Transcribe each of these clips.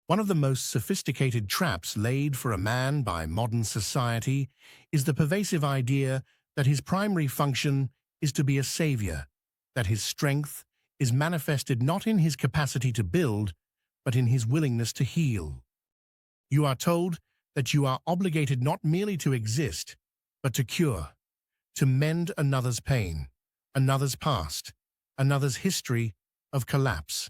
One of the most sophisticated traps laid for a man by modern society is the pervasive idea that his primary function is to be a savior, that his strength is manifested not in his capacity to build, but in his willingness to heal. You are told that you are obligated not merely to exist, but to cure, to mend another's pain, another's past, another's history of collapse.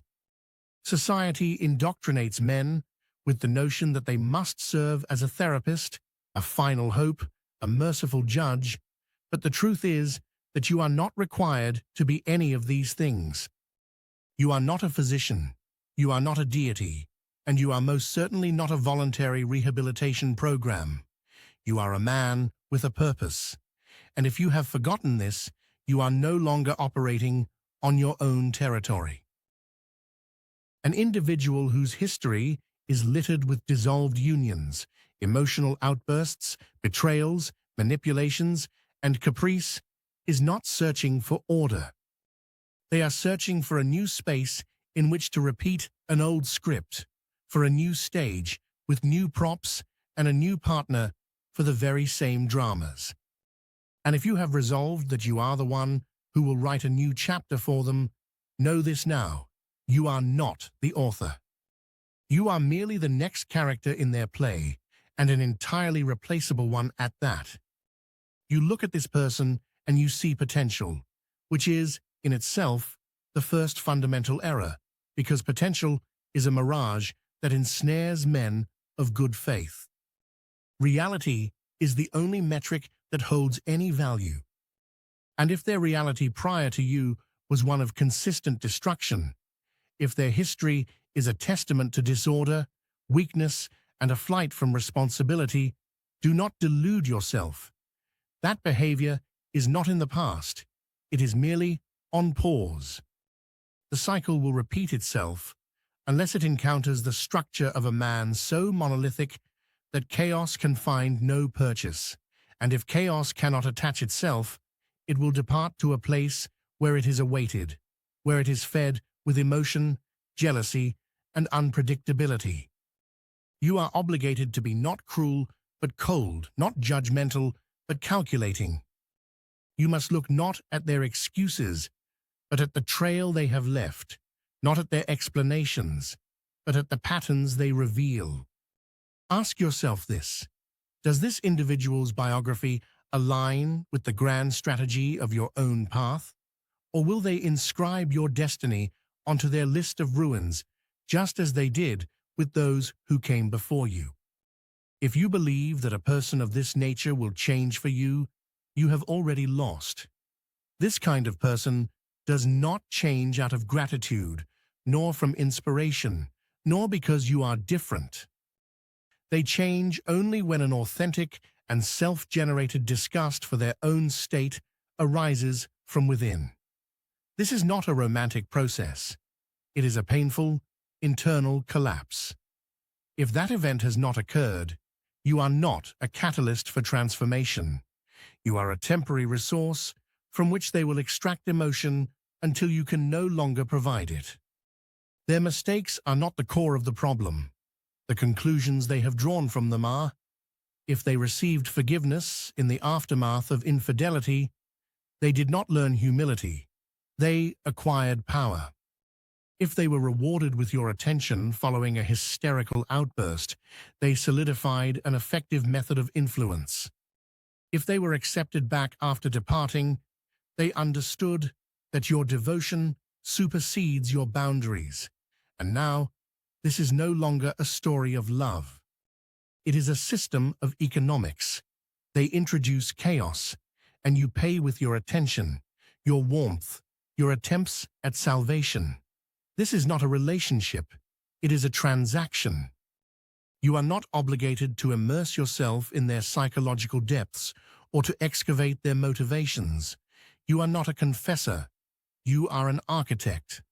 Society indoctrinates men with the notion that they must serve as a therapist, a final hope, a merciful judge, but the truth is that you are not required to be any of these things. You are not a physician, you are not a deity, and you are most certainly not a voluntary rehabilitation program. You are a man with a purpose, and if you have forgotten this, you are no longer operating on your own territory. An individual whose history is littered with dissolved unions, emotional outbursts, betrayals, manipulations, and caprice is not searching for order. They are searching for a new space in which to repeat an old script, for a new stage with new props and a new partner for the very same dramas. And if you have resolved that you are the one who will write a new chapter for them, know this now. You are not the author. You are merely the next character in their play, and an entirely replaceable one at that. You look at this person and you see potential, which is, in itself, the first fundamental error, because potential is a mirage that ensnares men of good faith. Reality is the only metric that holds any value. And if their reality prior to you was one of consistent destruction, if their history is a testament to disorder, weakness, and a flight from responsibility, do not delude yourself. That behavior is not in the past. It is merely on pause. The cycle will repeat itself unless it encounters the structure of a man so monolithic that chaos can find no purchase. And if chaos cannot attach itself, it will depart to a place where it is awaited, where it is fed with emotion, jealousy, and unpredictability. You are obligated to be not cruel, but cold, not judgmental, but calculating. You must look not at their excuses, but at the trail they have left, not at their explanations, but at the patterns they reveal. Ask yourself this: does this individual's biography align with the grand strategy of your own path? Or will they inscribe your destiny onto their list of ruins, just as they did with those who came before you? If you believe that a person of this nature will change for you, you have already lost. This kind of person does not change out of gratitude, nor from inspiration, nor because you are different. They change only when an authentic and self-generated disgust for their own state arises from within. This is not a romantic process. It is a painful, internal collapse. If that event has not occurred, you are not a catalyst for transformation. You are a temporary resource from which they will extract emotion until you can no longer provide it. Their mistakes are not the core of the problem. The conclusions they have drawn from them are: if they received forgiveness in the aftermath of infidelity, they did not learn humility. They acquired power. If they were rewarded with your attention following a hysterical outburst, they solidified an effective method of influence. If they were accepted back after departing, they understood that your devotion supersedes your boundaries. And now, this is no longer a story of love. It is a system of economics. They introduce chaos, and you pay with your attention, your warmth, your attempts at salvation. This is not a relationship. It is a transaction. You are not obligated to immerse yourself in their psychological depths or to excavate their motivations. You are not a confessor. You are an architect.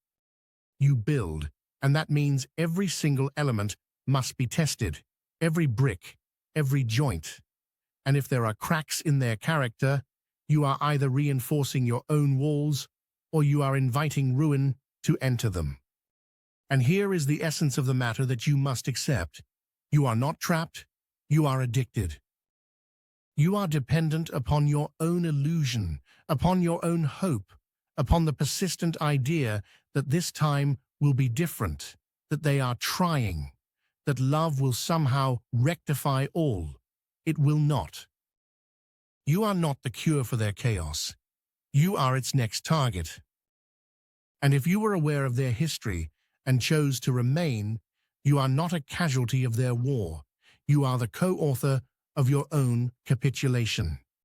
You build, and that means every single element must be tested, every brick, every joint. And if there are cracks in their character, you are either reinforcing your own walls or you are inviting ruin to enter them. And here is the essence of the matter that you must accept. You are not trapped, you are addicted. You are dependent upon your own illusion, upon your own hope, upon the persistent idea that this time will be different, that they are trying, that love will somehow rectify all. It will not. You are not the cure for their chaos. You are its next target. And if you were aware of their history and chose to remain, you are not a casualty of their war. You are the co-author of your own capitulation.